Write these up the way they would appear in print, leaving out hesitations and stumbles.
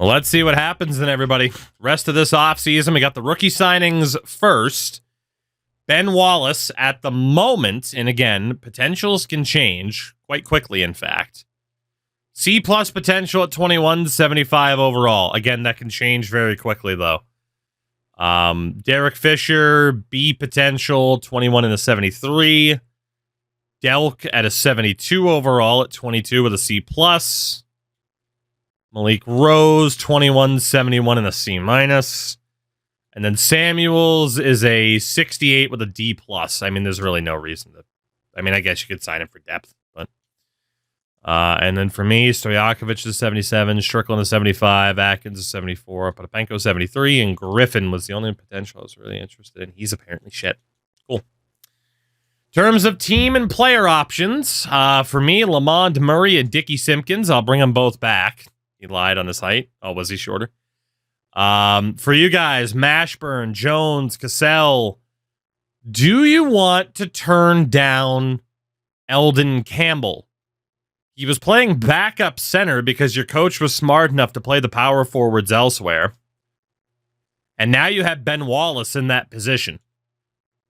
Well, let's see what happens then, everybody. Rest of this offseason, we got the rookie signings first. Ben Wallace at the moment, and again, potentials can change quite quickly, in fact. C+ potential at 2175 overall. Again, that can change very quickly, though. Derek Fisher, B potential, 21 and a 73. Delk at a 72 overall at 22 with a C+. Malik Rose, 21, 71 and a C-. And then Samuels is a 68 with a D+. I mean, there's really no reason to... I mean, I guess you could sign him for depth, but... and then for me, Stojakovic is 77, Strickland is 75, Atkins is 74, Potapenko 73, and Griffin was the only potential I was really interested in. He's apparently shit. Cool. In terms of team and player options, for me, Lamond Murray and Dickie Simpkins, I'll bring them both back. He lied on his height. Oh, was he shorter? For you guys, Mashburn, Jones, Cassell, do you want to turn down Eldon Campbell? He was playing backup center because your coach was smart enough to play the power forwards elsewhere. And now you have Ben Wallace in that position.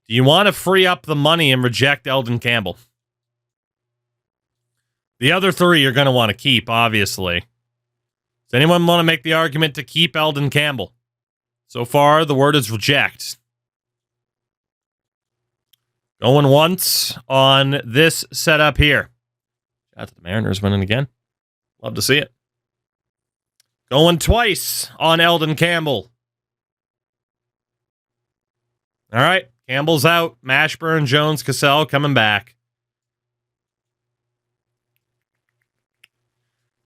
Do you want to free up the money and reject Eldon Campbell? The other three you're going to want to keep, obviously. Does anyone want to make the argument to keep Eldon Campbell? So far, the word is reject. Going once on this setup here. Shout out to the Mariners winning again. Love to see it. Going twice on Eldon Campbell. All right. Campbell's out. Mashburn, Jones, Cassell coming back.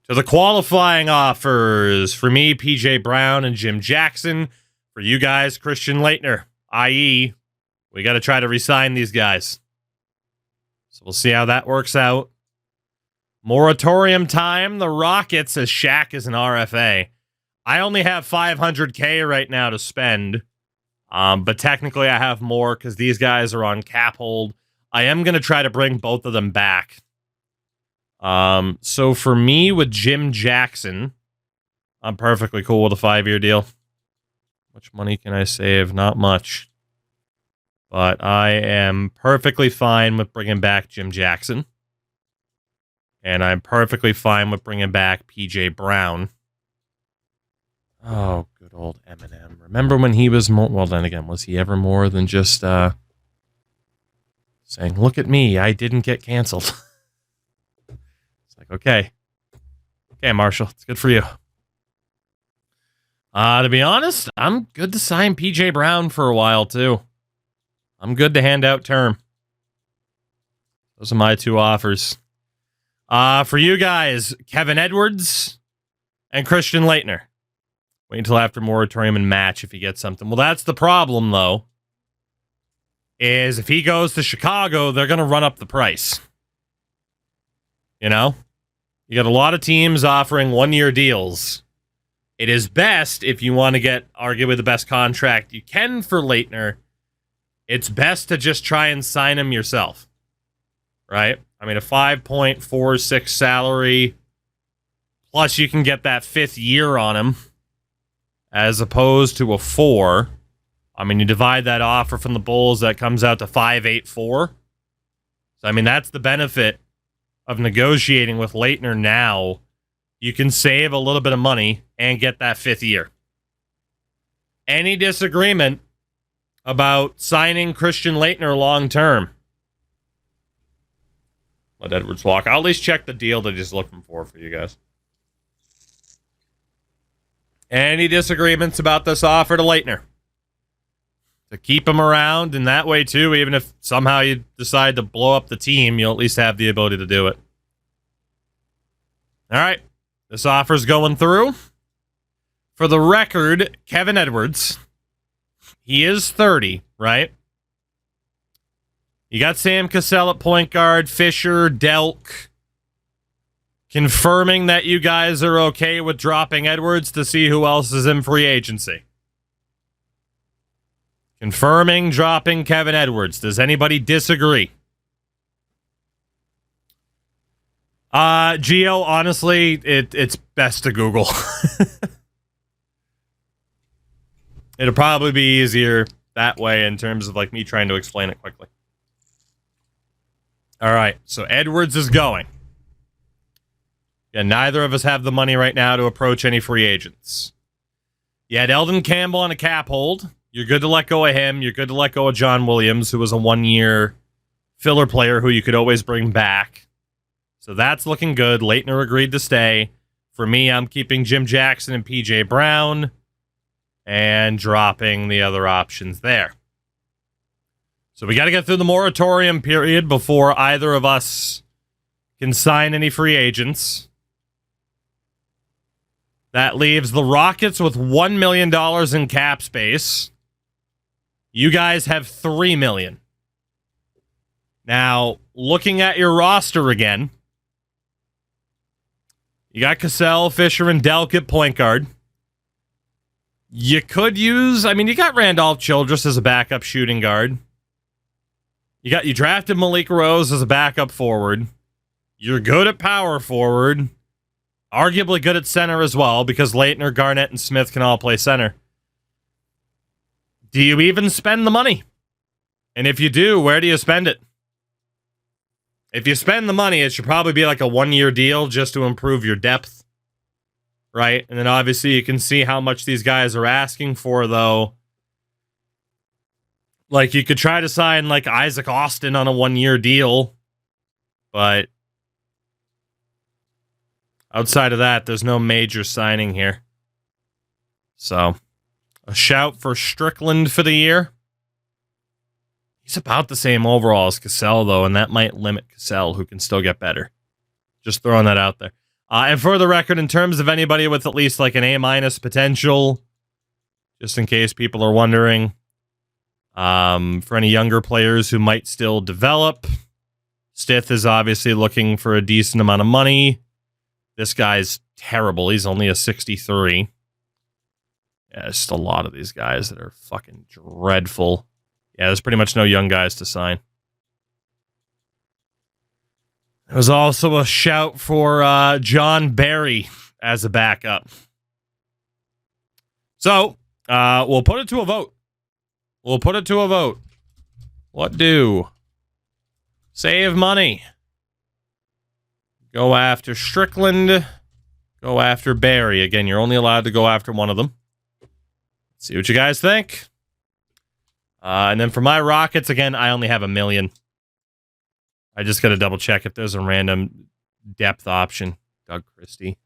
To the qualifying offers. For me, PJ Brown and Jim Jackson. For you guys, Christian Laettner. I.e., we got to try to re-sign these guys. So we'll see how that works out. Moratorium time. The Rockets, as Shaq is an RFA. I only have $500K right now to spend. But technically I have more because these guys are on cap hold. I am going to try to bring both of them back. So for me with Jim Jackson, I'm perfectly cool with a 5-year deal. Much money can I save? Not much. But I am perfectly fine with bringing back Jim Jackson. And I'm perfectly fine with bringing back PJ Brown. Oh, good old Eminem. Remember when he was more... Well, then again, was he ever more than just saying, look at me, I didn't get canceled. It's like, okay. Okay, Marshall, it's good for you. To be honest, I'm good to sign PJ Brown for a while, too. I'm good to hand out term. Those are my two offers. For you guys, Kevin Edwards and Christian Laettner. Wait until after moratorium and match if he gets something. Well, that's the problem, though. Is if he goes to Chicago, they're going to run up the price. You know? You got a lot of teams offering 1-year deals. It is best, if you want to get arguably the best contract you can for Laettner, it's best to just try and sign him yourself. Right? I mean, a 5.46 salary, plus you can get that 5th year on him, as opposed to a 4. I mean, you divide that offer from the Bulls, that comes out to 5.84. So, I mean, that's the benefit of negotiating with Laettner now. You can save a little bit of money and get that 5th year. Any disagreement about signing Christian Laettner long-term? Let Edwards walk. I'll at least check the deal that he's looking for you guys. Any disagreements about this offer to Laettner? To keep him around, and that way, too, even if somehow you decide to blow up the team, you'll at least have the ability to do it. All right. This offer's going through. For the record, Kevin Edwards, he is 30, right? You got Sam Cassell at point guard, Fisher, Delk. Confirming that you guys are okay with dropping Edwards to see who else is in free agency. Confirming dropping Kevin Edwards. Does anybody disagree? Gio, honestly, it's best to Google. It'll probably be easier that way in terms of like me trying to explain it quickly. All right, so Edwards is going. Yeah, neither of us have the money right now to approach any free agents. You had Eldon Campbell on a cap hold. You're good to let go of him. You're good to let go of John Williams, who was a one-year filler player who you could always bring back. So that's looking good. Leitner agreed to stay. For me, I'm keeping Jim Jackson and PJ Brown and dropping the other options there. So we got to get through the moratorium period before either of us can sign any free agents. That leaves the Rockets with $1 million in cap space. You guys have $3 million. Now, looking at your roster again, you got Cassell, Fisher, and Delk at point guard. You could use, you got Randolph Childress as a backup shooting guard. You drafted Malik Rose as a backup forward. You're good at power forward. Arguably good at center as well, because Leitner, Garnett, and Smith can all play center. Do you even spend the money? And if you do, where do you spend it? If you spend the money, it should probably be like a one-year deal just to improve your depth, right? And then obviously you can see how much these guys are asking for, though. Like, you could try to sign, like, Isaac Austin on a one-year deal, but outside of that, there's no major signing here. So, a shout for Strickland for the year. He's about the same overall as Cassell, though, and that might limit Cassell, who can still get better. Just throwing that out there. And for the record, in terms of anybody with at least like an A- potential, just in case people are wondering, for any younger players who might still develop, Stith is obviously looking for a decent amount of money. This guy's terrible. He's only a 63. Yeah, there's just a lot of these guys that are fucking dreadful. Yeah, there's pretty much no young guys to sign. There was also a shout for John Barry as a backup. So, we'll put it to a vote. What do? Save money. Go after Strickland. Go after Barry. Again, you're only allowed to go after one of them. See what you guys think. And then for my Rockets, again, I only have $1 million. I just got to double check if there's a random depth option. Doug Christie.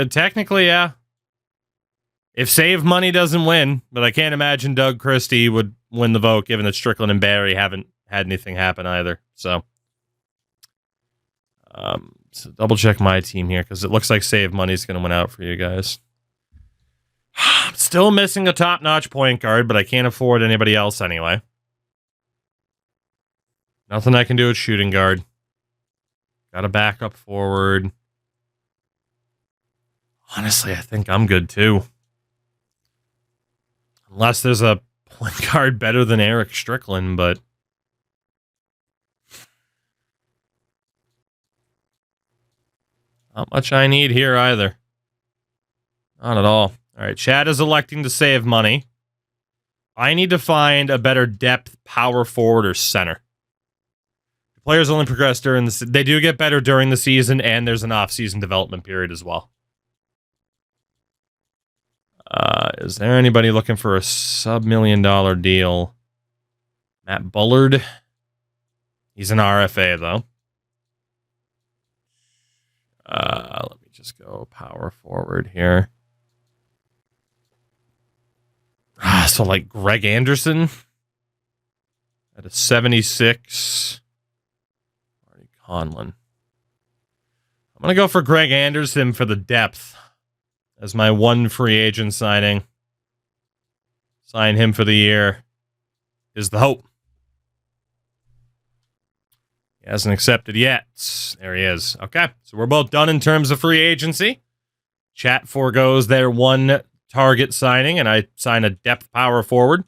Technically, yeah. If save money doesn't win, but I can't imagine Doug Christie would win the vote, given that Strickland and Barry haven't had anything happen either. So double check my team here, because it looks like save money's going to win out for you guys. I'm still missing a top-notch point guard, but I can't afford anybody else anyway. Nothing I can do at shooting guard. Got a backup forward. Honestly, I think I'm good too. Unless there's a point guard better than Eric Strickland, but not much I need here either. Not at all. All right, Chad is electing to save money. I need to find a better depth power forward or center. The players only progress during the... They do get better during the season, and there's an off-season development period as well. Is there anybody looking for a sub-$1 million deal? Matt Bullard. He's an RFA, though. Let me just go power forward here. So like Greg Anderson at a 76. Marty Conlon. I'm going to go for Greg Anderson for the depth as my one free agent signing. Sign him for the year is the hope. He hasn't accepted yet. There he is. Okay, so we're both done in terms of free agency. Chat forgoes their one target signing, and I sign a depth power forward.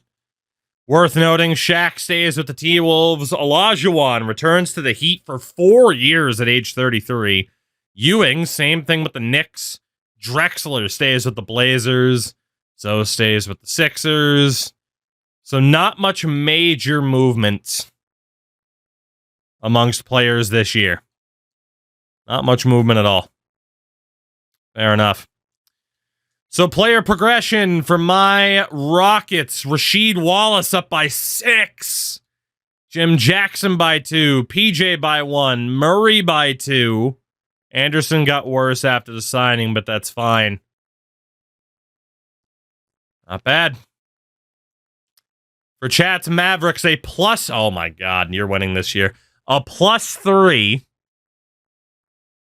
Worth noting, Shaq stays with the T-Wolves. Olajuwon returns to the Heat for 4 years at age 33. Ewing, same thing with the Knicks. Drexler stays with the Blazers. So stays with the Sixers. So not much major movement amongst players this year. Not much movement at all. Fair enough. So player progression for my Rockets. Rasheed Wallace up by 6. Jim Jackson by 2. PJ by 1. Murray by 2. Anderson got worse after the signing, but that's fine. Not bad. For Chats Mavericks, a plus... Oh my God, you're winning this year. A +3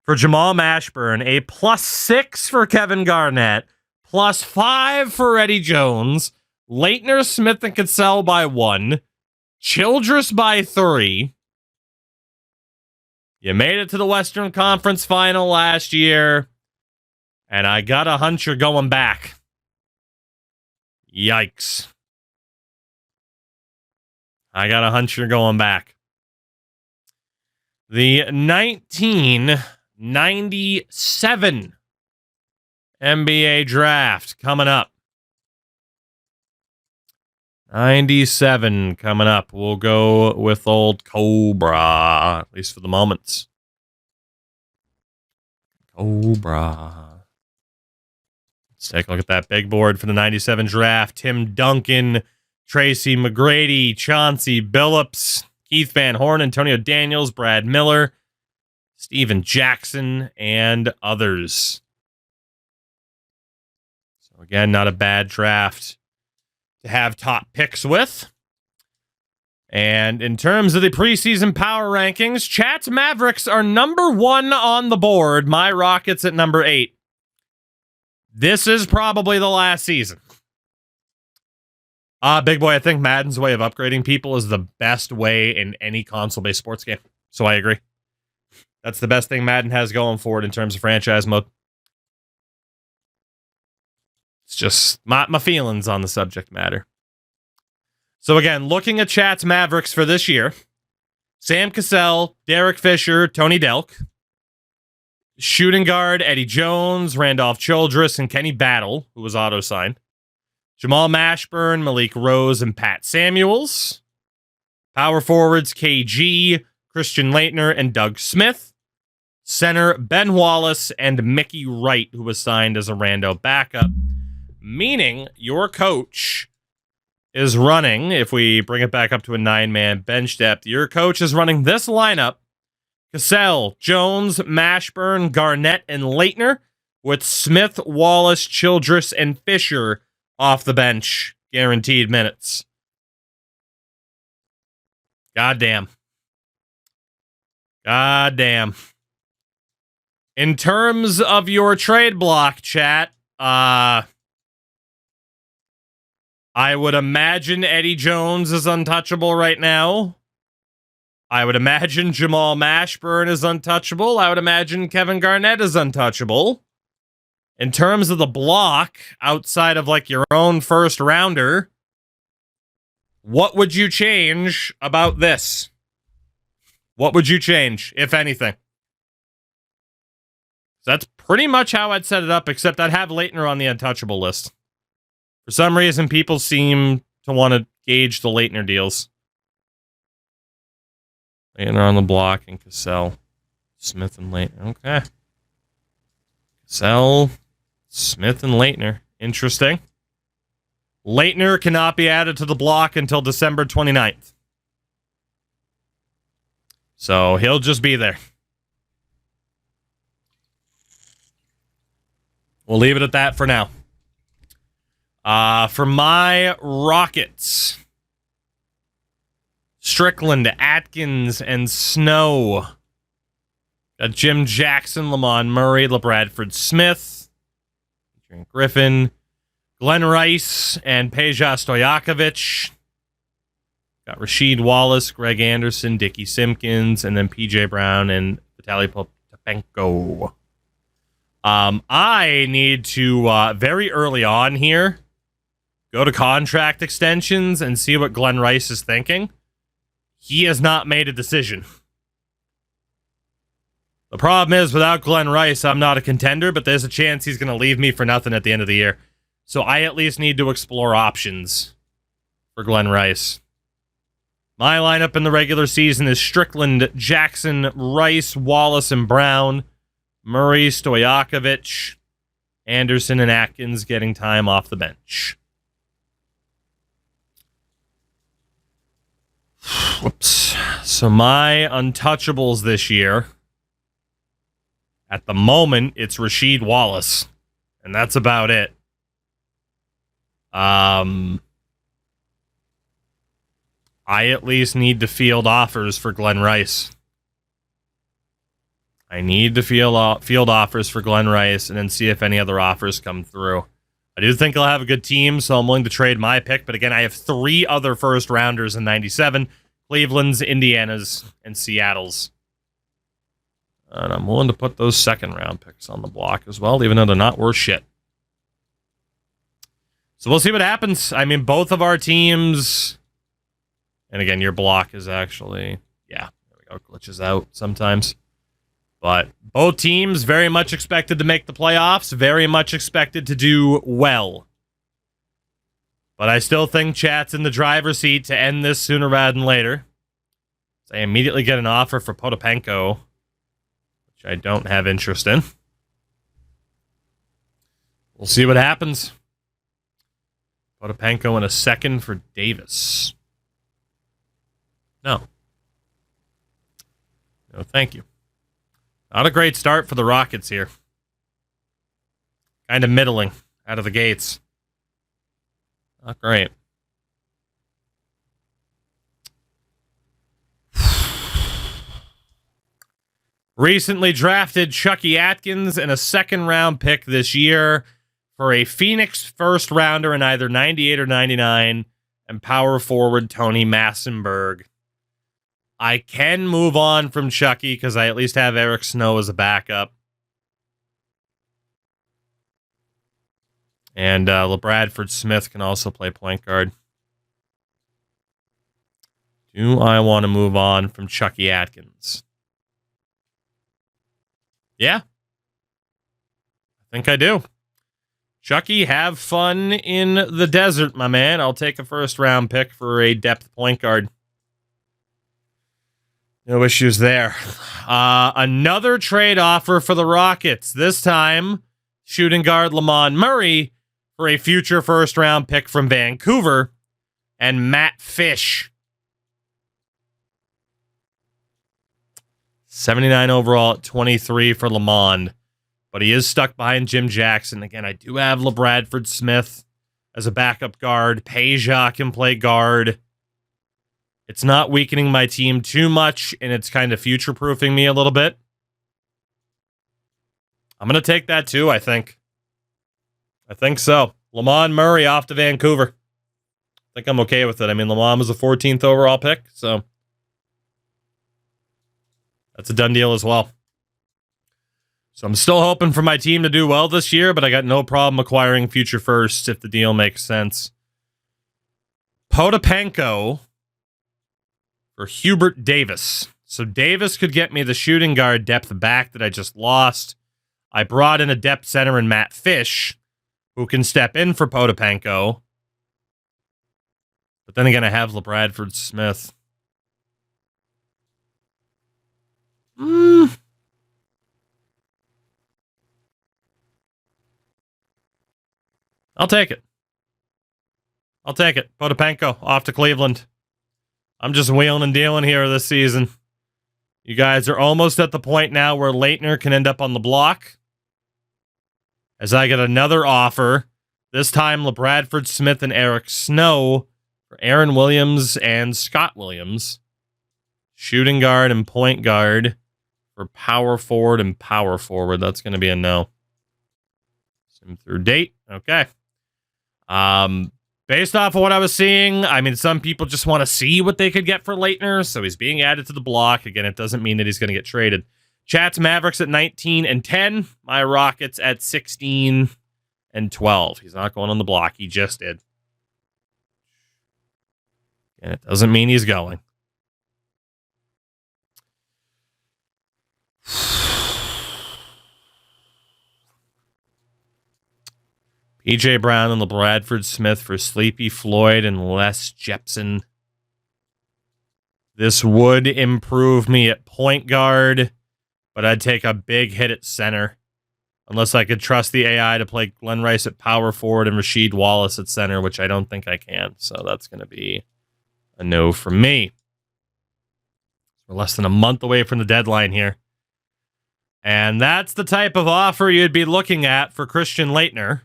for Jamal Mashburn. A +6 for Kevin Garnett. +5 for Eddie Jones. Leitner, Smith, and Cassell by 1. Childress by 3. You made it to the Western Conference Final last year. And I got a hunch you're going back. Yikes. I got a hunch you're going back. The 1997 NBA draft coming up. 97 coming up. We'll go with old Cobra, at least for the moment. Cobra. Let's take a look at that big board for the 97 draft. Tim Duncan, Tracy McGrady, Chauncey Billups, Keith Van Horn, Antonio Daniels, Brad Miller, Steven Jackson, and others. So again, not a bad draft to have top picks with. And in terms of the preseason power rankings, Chat's Mavericks are number 1 on the board. My Rockets at number 8. This is probably the last season. Big boy, I think Madden's way of upgrading people is the best way in any console-based sports game. So I agree. That's the best thing Madden has going for it in terms of franchise mode. It's just my feelings on the subject matter. So again, looking at Chat's Mavericks for this year, Sam Cassell, Derek Fisher, Tony Delk. Shooting guard, Eddie Jones, Randolph Childress, and Kenny Battle, who was auto-signed. Jamal Mashburn, Malik Rose, and Pat Samuels. Power forwards, KG, Christian Leitner, and Doug Smith. Center, Ben Wallace, and Mickey Wright, who was signed as a rando backup. Meaning your coach is running, if we bring it back up to a 9-man bench depth, your coach is running this lineup: Cassell, Jones, Mashburn, Garnett, and Leitner, with Smith, Wallace, Childress, and Fisher off the bench. Guaranteed minutes. Goddamn. Goddamn. In terms of your trade block, chat, I would imagine Eddie Jones is untouchable right now. I would imagine Jamal Mashburn is untouchable. I would imagine Kevin Garnett is untouchable. In terms of the block, outside of like your own first rounder, what would you change about this? What would you change, if anything? That's pretty much how I'd set it up, except I'd have Leitner on the untouchable list. For some reason, people seem to want to gauge the Leitner deals. Leitner on the block and Cassell. Smith and Leitner. Okay. Cassell, Smith, and Leitner. Interesting. Leitner cannot be added to the block until December 29th. So he'll just be there. We'll leave it at that for now. For my Rockets, Strickland, Atkins, and Snow. Got Jim Jackson, Lamont Murray, LeBradford Smith, Griffin, Glenn Rice, and Peja Stojakovic. Got Rasheed Wallace, Greg Anderson, Dickie Simpkins, and then PJ Brown and Vitaly Potapenko. I need to, very early on here, go to contract extensions and see what Glenn Rice is thinking. He has not made a decision. The problem is, without Glenn Rice, I'm not a contender, but there's a chance he's going to leave me for nothing at the end of the year. So I at least need to explore options for Glenn Rice. My lineup in the regular season is Strickland, Jackson, Rice, Wallace, and Brown. Murray, Stojakovic, Anderson, and Atkins getting time off the bench. Whoops. So my untouchables this year, at the moment, it's Rasheed Wallace. And that's about it. I at least need to field offers for Glenn Rice. I need to field offers for Glenn Rice and then see if any other offers come through. I do think he'll have a good team, so I'm willing to trade my pick. But again, I have 3 other first-rounders in 97. Cleveland's, Indiana's, and Seattle's. And I'm willing to put those second-round picks on the block as well, even though they're not worth shit. So we'll see what happens. I mean, both of our teams... And again, your block is actually... Yeah, there we go. Glitches out sometimes. But both teams very much expected to make the playoffs. Very much expected to do well. But I still think Chat's in the driver's seat to end this sooner rather than later. So I immediately get an offer for Potapenko, which I don't have interest in. We'll see what happens. Potapenko in a second for Davis. No. No, thank you. Not a great start for the Rockets here. Kind of middling out of the gates. Not great. Recently drafted Chucky Atkins and a second-round pick this year for a Phoenix first-rounder in either 98 or 99 and power forward Tony Massenberg. I can move on from Chucky because I at least have Eric Snow as a backup. And LeBradford Smith can also play point guard. Do I want to move on from Chucky Atkins? Yeah. I think I do. Chucky, have fun in the desert, my man. I'll take a first-round pick for a depth point guard. No issues there. Another trade offer for the Rockets. This time, shooting guard Lamont Murray for a future first-round pick from Vancouver and Matt Fish. 79 overall at 23 for Lamont. But he is stuck behind Jim Jackson. Again, I do have LeBradford Smith as a backup guard. Peja can play guard. It's not weakening my team too much, and it's kind of future-proofing me a little bit. I'm going to take that too, I think. I think so. Lamont Murray off to Vancouver. I think I'm okay with it. I mean, Lamont was a 14th overall pick, so that's a done deal as well. So I'm still hoping for my team to do well this year, but I got no problem acquiring future firsts if the deal makes sense. Potapenko for Hubert Davis. So Davis could get me the shooting guard depth back that I just lost. I brought in a depth center in Matt Fish, who can step in for Potapenko. But then again, I have LeBradford Smith. I'll take it. I'll take it. Potapenko off to Cleveland. I'm just wheeling and dealing here this season. You guys are almost at the point now where Leitner can end up on the block. As I get another offer, this time LeBradford Smith and Eric Snow for Aaron Williams and Scott Williams. Shooting guard and point guard for power forward and power forward. That's going to be a no. Sim through date. Okay. Based off of what I was seeing, I mean, some people just want to see what they could get for Leitner, so he's being added to the block. Again, it doesn't mean that he's going to get traded. Chat's Mavericks at 19 and 10. My Rockets at 16 and 12. He's not going on the block. He just did. And it doesn't mean he's going. PJ Brown and LeBradford Smith for Sleepy Floyd and Les Jepson. This would improve me at point guard, but I'd take a big hit at center. Unless I could trust the AI to play Glenn Rice at power forward and Rasheed Wallace at center, which I don't think I can. So that's going to be a no from me. We're less than a month away from the deadline here. And that's the type of offer you'd be looking at for Christian Laettner.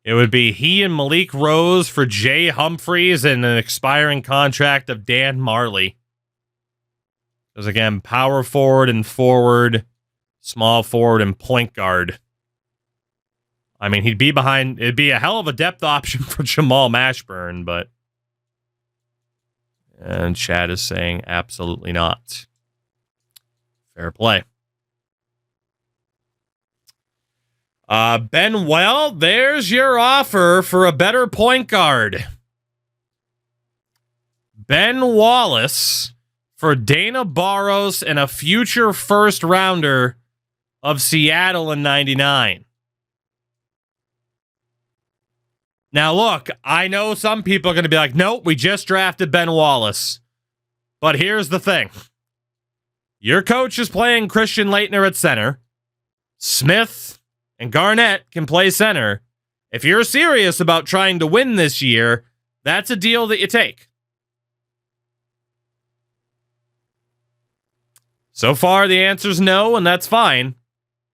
It would be he and Malik Rose for Jay Humphreys and an expiring contract of Dan Marley. Because again, power forward and forward, small forward and point guard. I mean, he'd be behind. It'd be a hell of a depth option for Jamal Mashburn, but. And Chad is saying absolutely not. Fair play. Ben, well, there's your offer for a better point guard. Ben Wallace for Dana Barros and a future first rounder of Seattle in 99. Now, look, I know some people are going to be like, nope, we just drafted Ben Wallace. But here's the thing. Your coach is playing Christian Laettner at center. Smith and Garnett can play center. If you're serious about trying to win this year, that's a deal that you take. So far, the answer's no, and that's fine.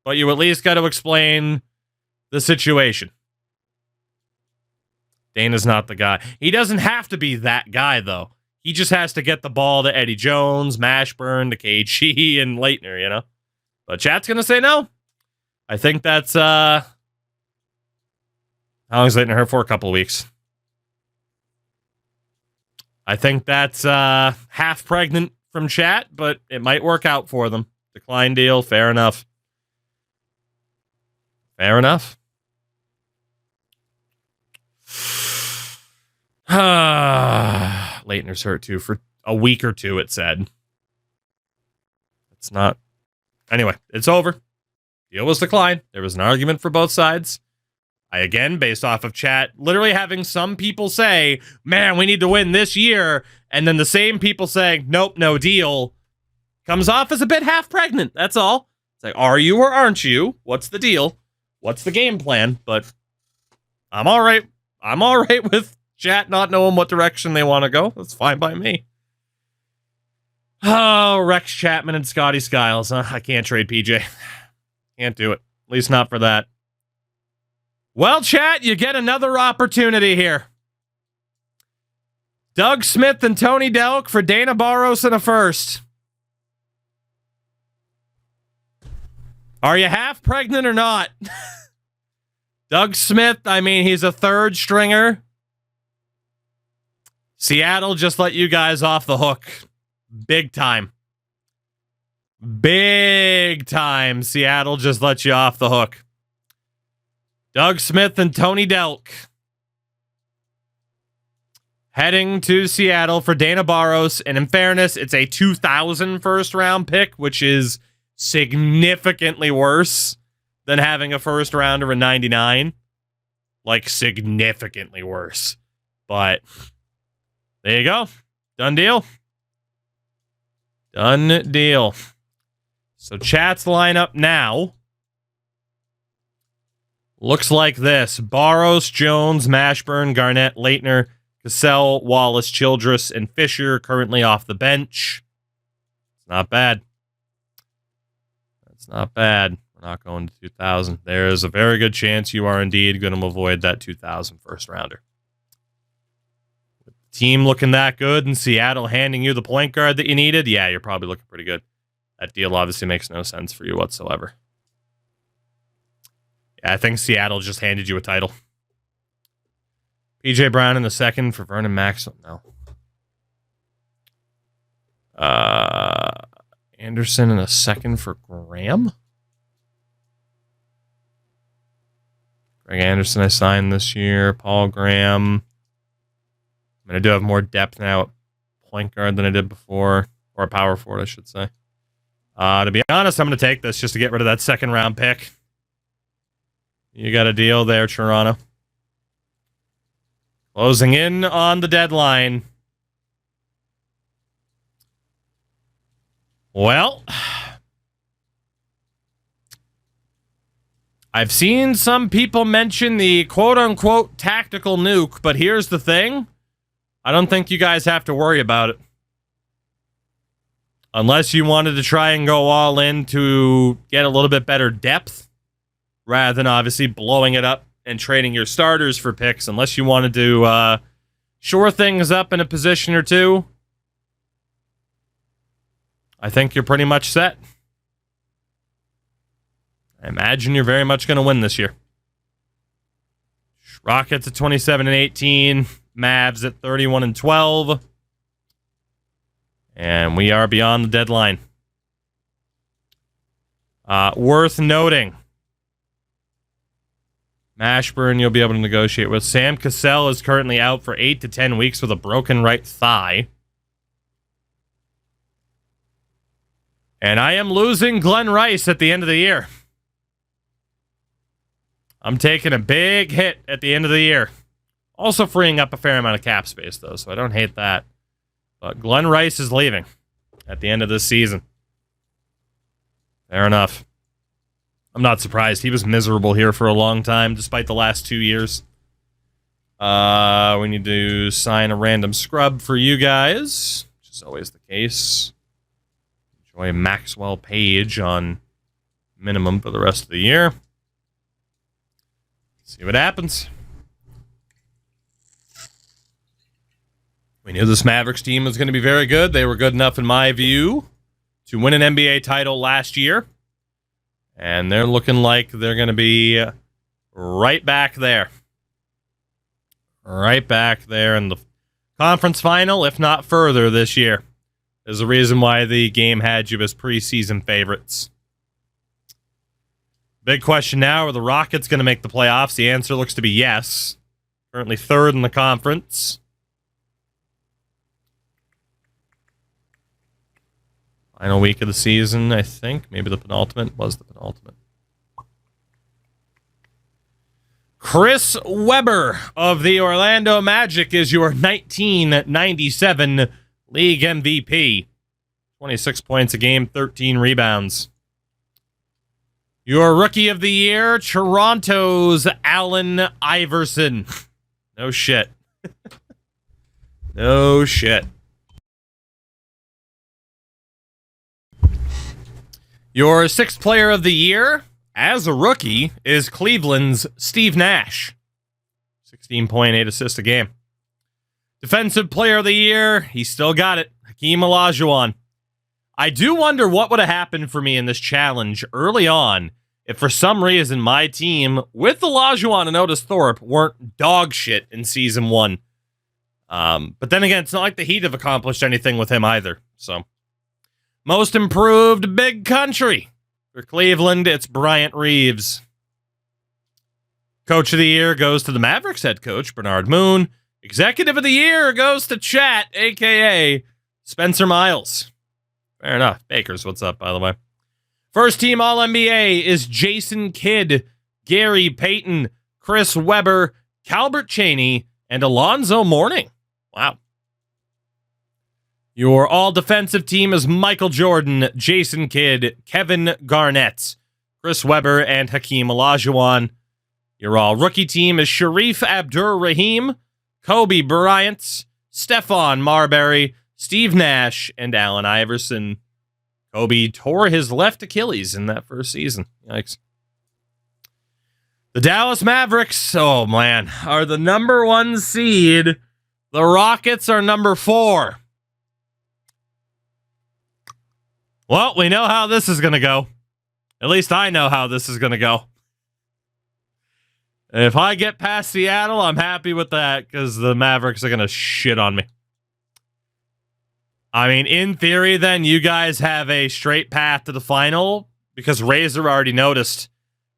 But you at least got to explain the situation. Dana's not the guy. He doesn't have to be that guy, though. He just has to get the ball to Eddie Jones, Mashburn, to KG, and Laettner, you know? But chat's going to say no. I think that's, how long is Laettner here for? A couple of weeks. I think that's half pregnant from chat, but it might work out for them. Decline deal, fair enough. Fair enough. Laettner's hurt too for a week or two, it said. It's not. Anyway, it's over. Deal was declined. There was an argument for both sides. I, again, based off of chat, literally having some people say, man, we need to win this year. And then the same people saying, nope, no deal, comes off as a bit half pregnant. That's all. It's like, are you or aren't you? What's the deal? What's the game plan? But I'm all right. I'm all right with chat not knowing what direction they want to go. That's fine by me. Oh, Rex Chapman and Scotty Skiles. I can't trade PJ. Can't do it. At least not for that. Well, chat, you get another opportunity here. Doug Smith and Tony Delk for Dana Barros and a first. Are you half pregnant or not? Doug Smith, I mean, he's a third stringer. Seattle just let you guys off the hook. Big time. Big time. Seattle just let you off the hook. Doug Smith and Tony Delk heading to Seattle for Dana Barros. And in fairness, it's a 2000 first round pick, which is significantly worse than having a first rounder in 99. Like, significantly worse. But there you go. Done deal. Done deal. So chat's lineup now looks like this. Barros, Jones, Mashburn, Garnett, Laettner, Cassell, Wallace, Childress, and Fisher currently off the bench. It's not bad. That's not bad. We're not going to 2000. There is a very good chance you are indeed going to avoid that 2000 first rounder. With the team looking that good and Seattle handing you the point guard that you needed, yeah, you're probably looking pretty good. That deal obviously makes no sense for you whatsoever. Yeah, I think Seattle just handed you a title. PJ Brown in the second for Vernon Maxwell. No. Anderson in a second for Graham. Greg Anderson I signed this year. Paul Graham. I mean, I do have more depth now at point guard than I did before. Or power forward, I should say. To be honest, I'm going to take this just to get rid of that second round pick. You got a deal there, Toronto. Closing in on the deadline. Well, I've seen some people mention the quote-unquote tactical nuke, but here's the thing. I don't think you guys have to worry about it. Unless you wanted to try and go all in to get a little bit better depth, rather than obviously blowing it up and trading your starters for picks, unless you wanted to shore things up in a position or two, I think you're pretty much set. I imagine you're very much going to win this year. Rockets at 27-18, Mavs at 31-12. And we are beyond the deadline. Worth noting, Mashburn you'll be able to negotiate with. Sam Cassell is currently out for 8 to 10 weeks with a broken right thigh. And I am losing Glenn Rice at the end of the year. I'm taking a big hit at the end of the year. Also freeing up a fair amount of cap space, though, so I don't hate that. But Glenn Rice is leaving at the end of this season. Fair enough. I'm not surprised. He was miserable here for a long time, despite the last 2 years. We need to sign a random scrub for you guys, which is always the case. Enjoy Maxwell Page on minimum for the rest of the year. See what happens. We knew this Mavericks team was going to be very good. They were good enough, in my view, to win an NBA title last year. And they're looking like they're going to be right back there. Right back there in the conference final, if not further this year. There's a reason why the game had you as preseason favorites. Big question now, are the Rockets going to make the playoffs? The answer looks to be yes. Currently third in the conference. Final week of the season, I think. Maybe the penultimate was the penultimate. Chris Webber of the Orlando Magic is your 1997 league MVP. 26 points a game, 13 rebounds. Your rookie of the year, Toronto's Allen Iverson. No shit. No shit. Your sixth player of the year, as a rookie, is Cleveland's Steve Nash. 16.8 assists a game. Defensive player of the year, he still got it. Hakeem Olajuwon. I do wonder what would have happened for me in this challenge early on if for some reason my team, with Olajuwon and Otis Thorpe, weren't dog shit in Season 1. But then again, it's not like the Heat have accomplished anything with him either, so... Most improved big country. For Cleveland, it's Bryant Reeves. Coach of the year goes to the Mavericks head coach, Bernard Moon. Executive of the year goes to Chat, a.k.a. Spencer Miles. Fair enough. Bakers, what's up, by the way? First team All-NBA is Jason Kidd, Gary Payton, Chris Webber, Calbert Chaney, and Alonzo Mourning. Wow. Your all-defensive team is Michael Jordan, Jason Kidd, Kevin Garnett, Chris Webber, and Hakeem Olajuwon. Your all-rookie team is Sharif Abdur-Rahim, Kobe Bryant, Stephon Marbury, Steve Nash, and Allen Iverson. Kobe tore his left Achilles in that first season. Yikes. The Dallas Mavericks, oh man, are the number 1 seed. The Rockets are number 4. Well, we know how this is going to go. At least I know how this is going to go. If I get past Seattle, I'm happy with that because the Mavericks are going to shit on me. I mean, in theory, then, you guys have a straight path to the final because Razor already noticed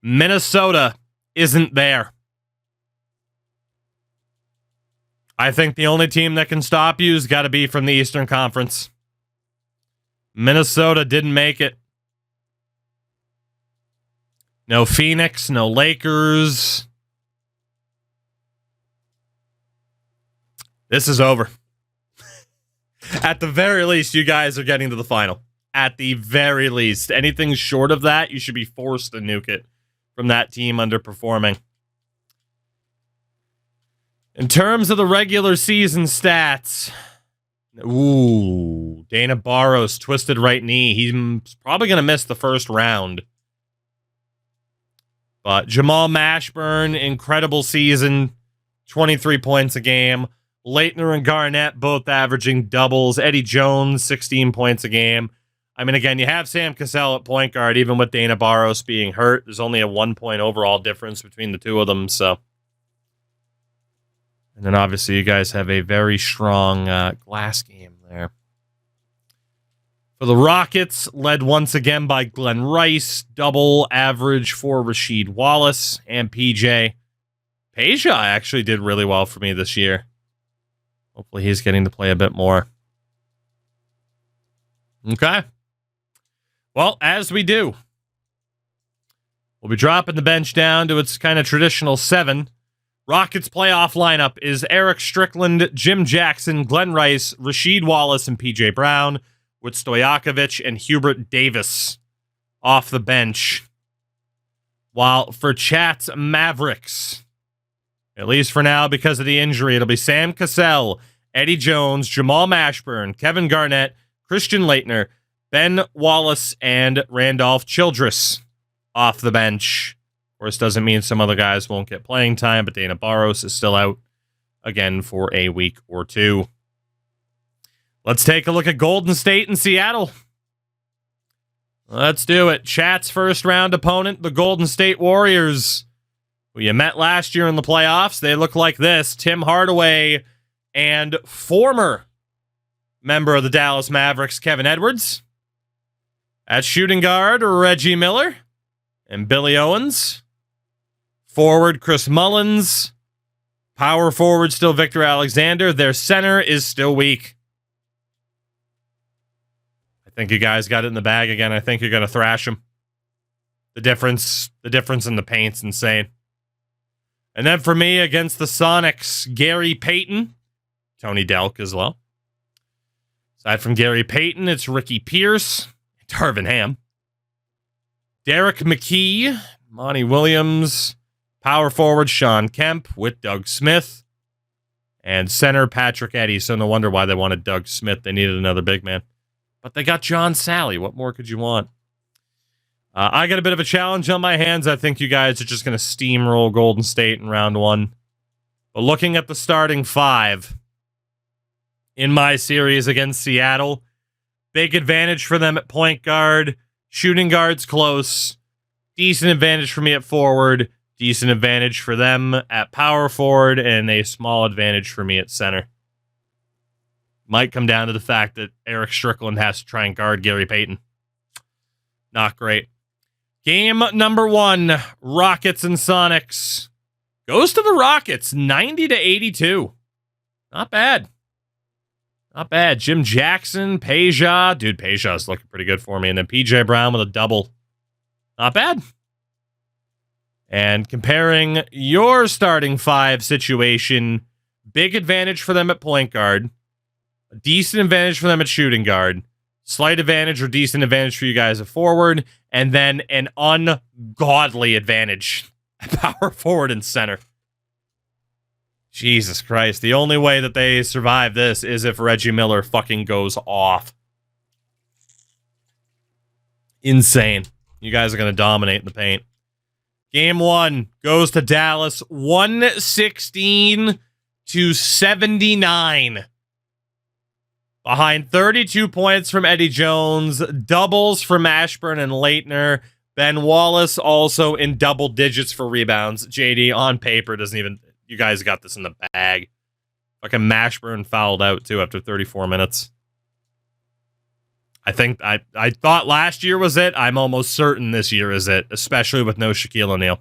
Minnesota isn't there. I think the only team that can stop you has got to be from the Eastern Conference. Minnesota didn't make it. No Phoenix, no Lakers. This is over. At the very least, you guys are getting to the final. At the very least. Anything short of that, you should be forced to nuke it from that team underperforming. In terms of the regular season stats, ooh, Dana Barros, twisted right knee. He's probably going to miss the first round. But Jamal Mashburn, incredible season, 23 points a game. Leitner and Garnett both averaging doubles. Eddie Jones, 16 points a game. I mean, again, you have Sam Cassell at point guard, even with Dana Barros being hurt. There's only a 1 point overall difference between the two of them. So, and then obviously you guys have a very strong glass game there. For the Rockets, led once again by Glenn Rice, double average for Rasheed Wallace and PJ. Peja actually did really well for me this year. Hopefully he's getting to play a bit more. Okay. Well, as we do, we'll be dropping the bench down to its kind of traditional 7. Rockets playoff lineup is Eric Strickland, Jim Jackson, Glenn Rice, Rasheed Wallace, and PJ Brown, with Stojakovic and Hubert Davis off the bench. While for Chat's Mavericks, at least for now because of the injury, it'll be Sam Cassell, Eddie Jones, Jamal Mashburn, Kevin Garnett, Christian Leitner, Ben Wallace, and Randolph Childress off the bench. Of course, doesn't mean some other guys won't get playing time, but Dana Barros is still out again for a week or two. Let's take a look at Golden State and Seattle. Let's do it. Chat's first round opponent, the Golden State Warriors, who you met last year in the playoffs. They look like this. Tim Hardaway and former member of the Dallas Mavericks, Kevin Edwards. At shooting guard, Reggie Miller and Billy Owens. Forward, Chris Mullins. Power forward, still Victor Alexander. Their center is still weak. I think you guys got it in the bag again. I think you're going to thrash them. The difference in the paint's insane. And then for me, against the Sonics, Gary Payton. Tony Delk as well. Aside from Gary Payton, it's Ricky Pierce, Darvin Ham, Derek McKee, Monty Williams, power forward Sean Kemp with Doug Smith, and center Patrick Eddy. So no wonder why they wanted Doug Smith. They needed another big man. But they got John Sally. What more could you want? I got a bit of a challenge on my hands. I think you guys are just going to steamroll Golden State in round 1. But looking at the starting 5 in my series against Seattle, big advantage for them at point guard. Shooting guard's close. Decent advantage for me at forward. Decent advantage for them at power forward. And a small advantage for me at center. Might come down to the fact that Eric Strickland has to try and guard Gary Payton. Not great. Game number 1, Rockets and Sonics. Goes to the Rockets, 90-82. Not bad. Not bad. Jim Jackson, Peja. Dude, Peja's looking pretty good for me. And then PJ Brown with a double. Not bad. And comparing your starting 5 situation, big advantage for them at point guard. A decent advantage for them at shooting guard. Slight advantage or decent advantage for you guys at forward. And then an ungodly advantage at power forward and center. Jesus Christ. The only way that they survive this is if Reggie Miller fucking goes off. Insane. You guys are going to dominate in the paint. Game 1 goes to Dallas, 116-79. Behind 32 points from Eddie Jones, doubles from Mashburn and Leitner. Ben Wallace also in double digits for rebounds. JD on paper doesn't even... You guys got this in the bag. Fucking Mashburn fouled out too after 34 minutes. I think I thought last year was it. I'm almost certain this year is it, especially with no Shaquille O'Neal.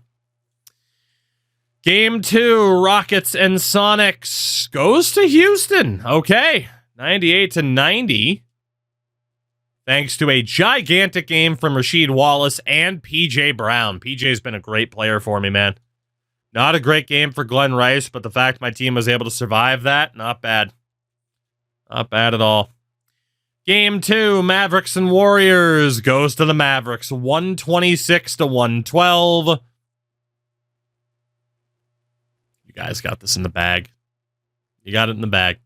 Game 2, Rockets and Sonics goes to Houston. Okay. 98-90. thanks to a gigantic game from Rasheed Wallace and PJ Brown. PJ's been a great player for me, man. Not a great game for Glenn Rice, but the fact my team was able to survive that, not bad. Not bad at all. Game 2, Mavericks and Warriors, goes to the Mavericks, 126-112. You guys got this in the bag. You got it in the bag.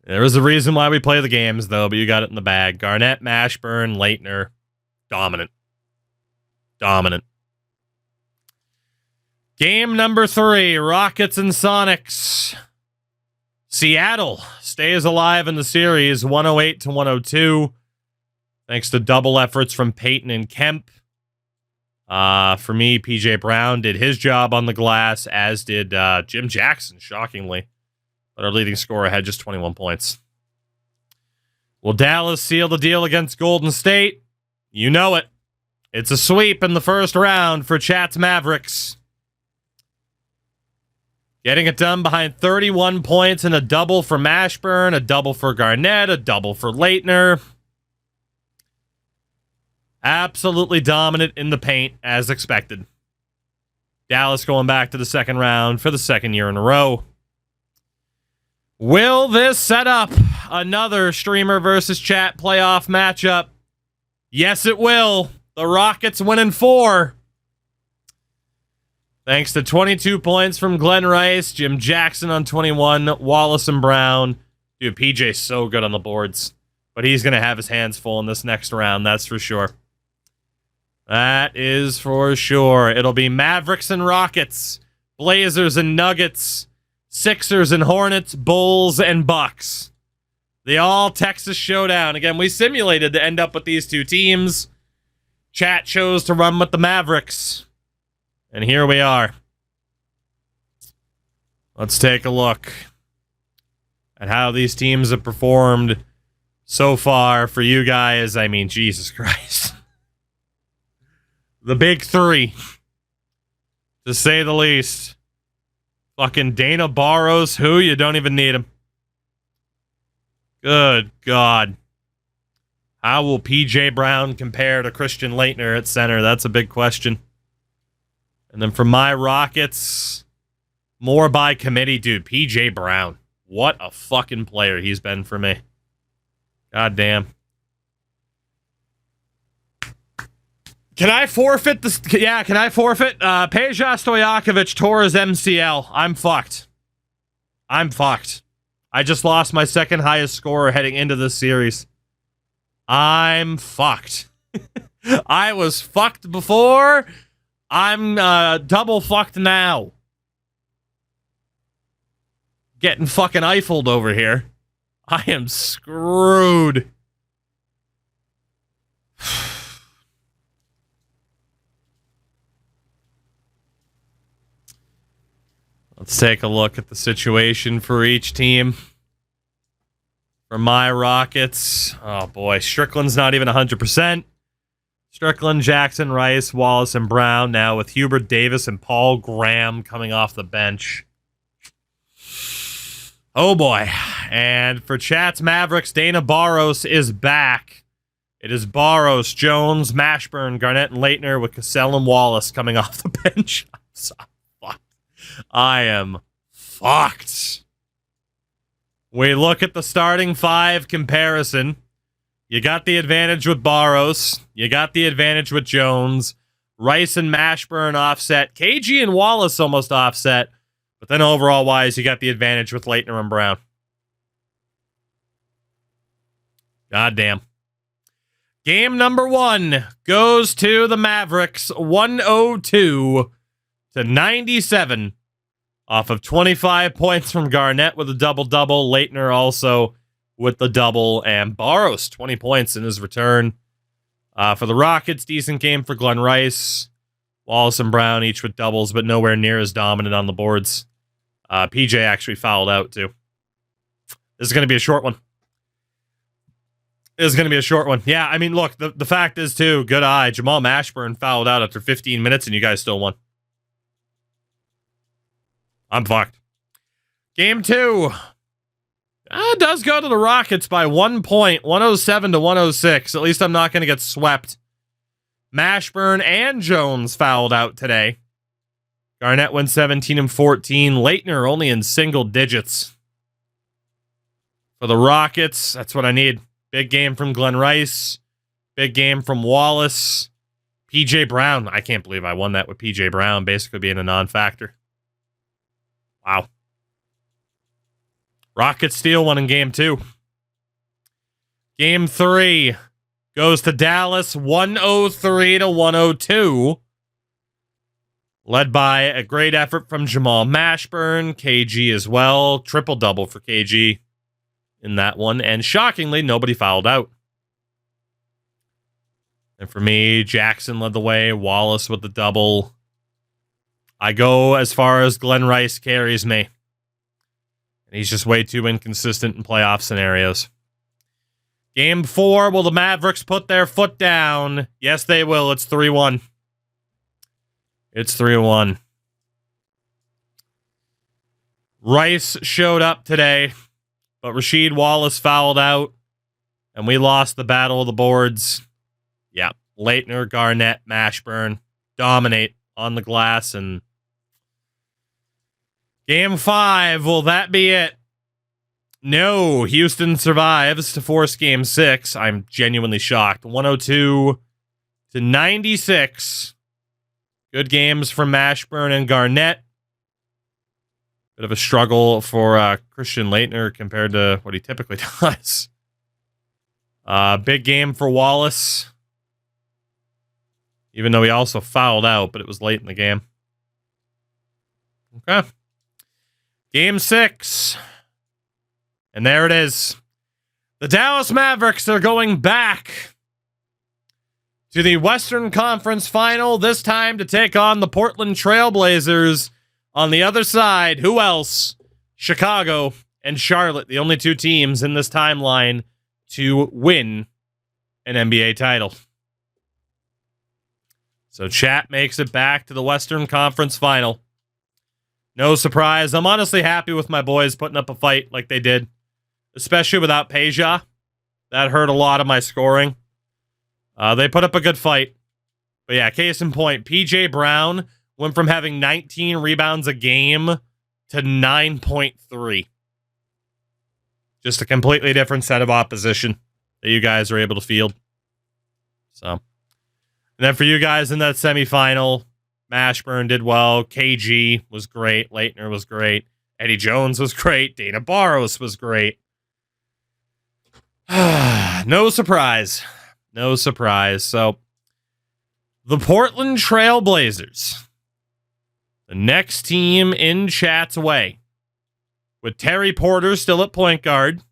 There is a reason why we play the games, though, but you got it in the bag. Garnett, Mashburn, Leitner, dominant. Dominant. Game number 3, Rockets and Sonics. Seattle stays alive in the series, 108-102. Thanks to double efforts from Peyton and Kemp. For me, PJ Brown did his job on the glass, as did Jim Jackson, shockingly. But our leading scorer had just 21 points. Will Dallas seal the deal against Golden State? You know it. It's a sweep in the first round for Chat's Mavericks. Getting it done behind 31 points and a double for Mashburn, a double for Garnett, a double for Leitner. Absolutely dominant in the paint, as expected. Dallas going back to the second round for the second year in a row. Will this set up another Streamer versus Chat playoff matchup? Yes, it will. The Rockets winning 4. Thanks to 22 points from Glenn Rice, Jim Jackson on 21, Wallace and Brown. Dude, PJ's so good on the boards. But he's going to have his hands full in this next round, that's for sure. That is for sure. It'll be Mavericks and Rockets, Blazers and Nuggets, Sixers and Hornets, Bulls and Bucks. The all-Texas showdown. Again, we simulated to end up with these two teams. Chat chose to run with the Mavericks. And here we are. Let's take a look at how these teams have performed so far for you guys. I mean, Jesus Christ. The big 3, to say the least. Fucking Dana Barros, who? You don't even need him. Good God. How will PJ Brown compare to Christian Leitner at center? That's a big question. And then for my Rockets, more by committee, dude. PJ Brown. What a fucking player he's been for me. God damn. Can I forfeit this? Yeah, can I forfeit? Peja Stojakovic tore his MCL. I'm fucked. I'm fucked. I just lost my second highest scorer heading into this series. I'm fucked. I was fucked before. I'm double fucked now. Getting fucking Eiffled over here. I am screwed. Let's take a look at the situation for each team. For my Rockets, oh boy, Strickland's not even 100%. Strickland, Jackson, Rice, Wallace, and Brown now with Hubert Davis and Paul Graham coming off the bench. Oh boy. And for Chat's Mavericks, Dana Barros is back. It is Barros, Jones, Mashburn, Garnett, and Leitner with Cassell and Wallace coming off the bench. I'm so fucked. I am fucked. We look at the starting 5 comparison. You got the advantage with Barros. You got the advantage with Jones. Rice and Mashburn offset. KG and Wallace almost offset. But then overall wise, you got the advantage with Leitner and Brown. God damn. Game number 1 goes to the Mavericks, 102-97. Off of 25 points from Garnett with a double-double. Leitner also with the double. And Barros, 20 points in his return. For the Rockets, decent game for Glenn Rice. Wallace and Brown each with doubles, but nowhere near as dominant on the boards. PJ actually fouled out, too. This is going to be a short one. This is going to be a short one. Yeah, I mean, look, the fact is, too, good eye. Jamal Mashburn fouled out after 15 minutes, and you guys still won. I'm fucked. Game 2. It does go to the Rockets by 1 point, 107 to 106. At least I'm not going to get swept. Mashburn and Jones fouled out today. Garnett went 17 and 14. Leitner only in single digits. For the Rockets, that's what I need. Big game from Glenn Rice. Big game from Wallace. PJ Brown. I can't believe I won that with PJ Brown basically being a non-factor. Wow. Rockets steal one in game 2. Game 3 goes to Dallas 103 to 102. Led by a great effort from Jamal Mashburn, KG as well. Triple-double for KG in that one. And shockingly, nobody fouled out. And for me, Jackson led the way. Wallace with the double. I go as far as Glenn Rice carries me. And he's just way too inconsistent in playoff scenarios. Game 4, will the Mavericks put their foot down? Yes, they will. It's 3-1. It's 3-1. Rice showed up today, but Rasheed Wallace fouled out, and we lost the battle of the boards. Yeah, Leitner, Garnett, Mashburn dominate on the glass, and Game 5, will that be it? No, Houston survives to force Game 6. I'm genuinely shocked. 102 to 96. Good games from Mashburn and Garnett. Bit of a struggle for Christian Leitner compared to what he typically does. Big game for Wallace. Even though he also fouled out, but it was late in the game. Okay. Game 6. And there it is. The Dallas Mavericks are going back to the Western Conference Final, this time to take on the Portland Trailblazers. On the other side, who else? Chicago and Charlotte, the only two teams in this timeline to win an NBA title. So chat makes it back to the Western Conference Final. No surprise. I'm honestly happy with my boys putting up a fight like they did, especially without Peja. That hurt a lot of my scoring. They put up a good fight. But yeah, case in point, PJ Brown went from having 19 rebounds a game to 9.3. Just a completely different set of opposition that you guys are able to field. So, and then for you guys in that semifinal, Mashburn did well. KG was great. Leitner was great. Eddie Jones was great. Dana Barros was great. No surprise. No surprise. So, the Portland Trailblazers, the next team in chat's way, with Terry Porter still at point guard,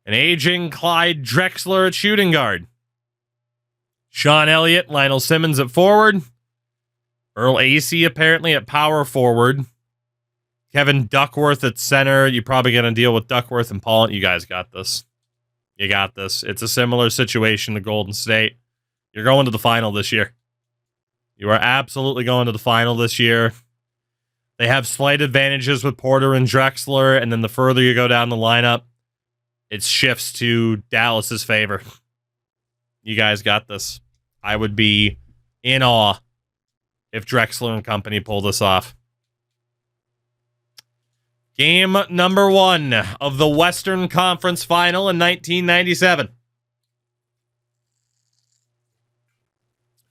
an aging Clyde Drexler at shooting guard, Sean Elliott, Lionel Simmons at forward, Earl Acey apparently at power forward, Kevin Duckworth at center. You're probably going to deal with Duckworth and Paul. You guys got this. You got this. It's a similar situation to Golden State. You're going to the final this year. You are absolutely going to the final this year. They have slight advantages with Porter and Drexler, and then the further you go down the lineup, it shifts to Dallas's favor. You guys got this. I would be in awe if Drexler and company pull this off. Game number 1 of the Western Conference Final in 1997.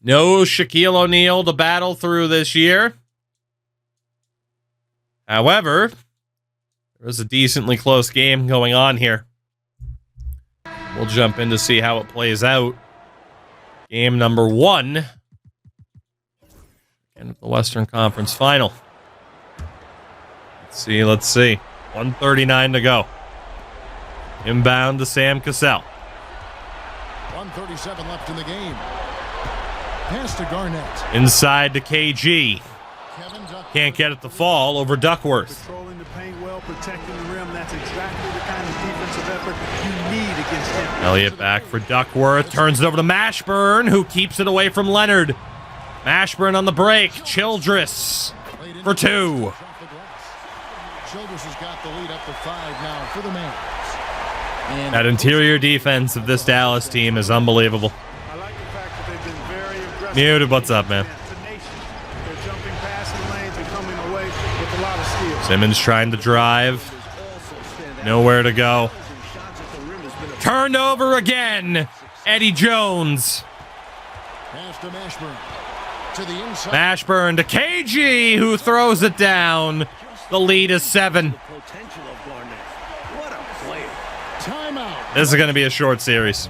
No Shaquille O'Neal to battle through this year. However, there was a decently close game going on here. We'll jump in to see how it plays out. Game number 1 in the Western Conference Final. Let's see. 1:39 to go. Inbound to Sam Cassell. 1:37 left in the game. Pass to Garnett. Inside to KG. Can't get it to fall over Duckworth. Controlling the paint well, protecting the rim. That's exactly the kind of defensive effort you need against him. Elliott back for Duckworth. Turns it over to Mashburn, who keeps it away from Leonard. Mashburn on the break. Childress for 2. Childress has got the lead up to 5 now for the Mavericks. And That interior defense of this Dallas team is unbelievable. I like the fact that they've been very aggressive. Muted, what's up, man? Tenacious. They're jumping past the lanes and coming away with a lot of skill. Simmons trying to drive. Nowhere to go. Turned over again. Eddie Jones. pass to Mashburn. To the inside. Mashburn to KG, who throws it down. The lead is 7. Timeout. This is going to be a short series.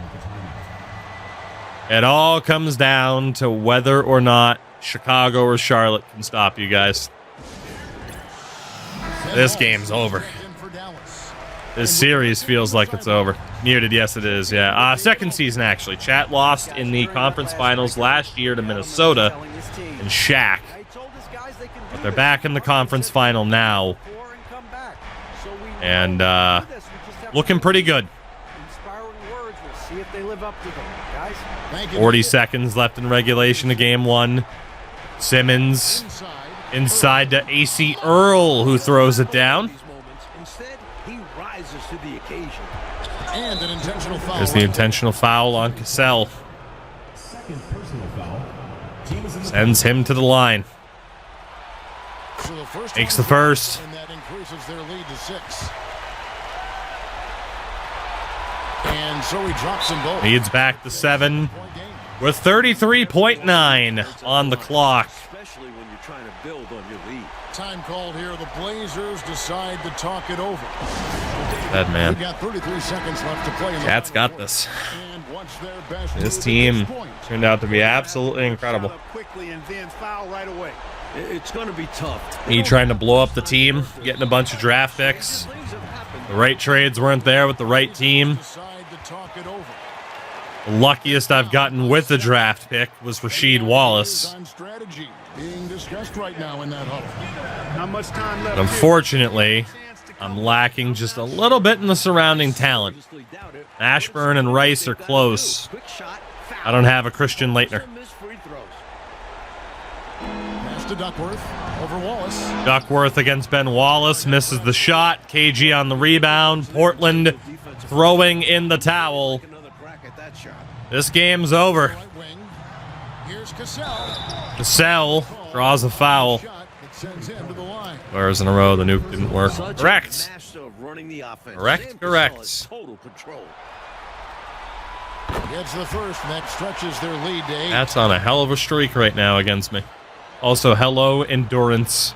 It all comes down to whether or not Chicago or Charlotte can stop you guys. This game's over. This series feels like it's over. Muted, yes it is, yeah. Second season, actually. Chat lost in the conference finals last year to Minnesota and Shaq. But they're back in the conference final now. And looking pretty good. 40 seconds left in regulation of game 1. Simmons inside to AC Earl, who throws it down. And an intentional foul. There's the intentional foul on Cassell. Sends him to the line. So the first Takes the first. and that increases their lead to 6. And so he drops them both. Leads back to 7 Point game. with 33.9 on the clock. Especially when you're trying to build on your lead. Time called here. The Blazers decide to talk it over. That We've man. got 33 seconds left to play. In the Chat's final got this. And what's their best This move team at this point? turned out to be absolutely incredible. Shot up quickly and then foul right away. It's going to be tough. He trying to blow up the team, getting a bunch of draft picks. The right trades weren't there with the right team. Decide to talk it over. The luckiest I've gotten with the draft pick was Rasheed Wallace. On strategy being discussed right now in that huddle. Not much time left. But unfortunately, I'm lacking just a little bit in the surrounding talent. Ashburn and Rice are close. I don't have a Christian Leitner. Pass to Duckworth over Wallace. Duckworth against Ben Wallace, misses the shot. KG on the rebound. Portland throwing in the towel. This game's over. Right wing. Here's Cassell. Cassell draws a foul. Shot that sends him to the line. Whereas in a row, the nuke didn't work. Such a Correct. master of running the offense. Correct, Sam correct. Cassell has total control. Gets the first, and that stretches their lead to 8. That's on a hell of a streak right now against me. Also, hello, endurance.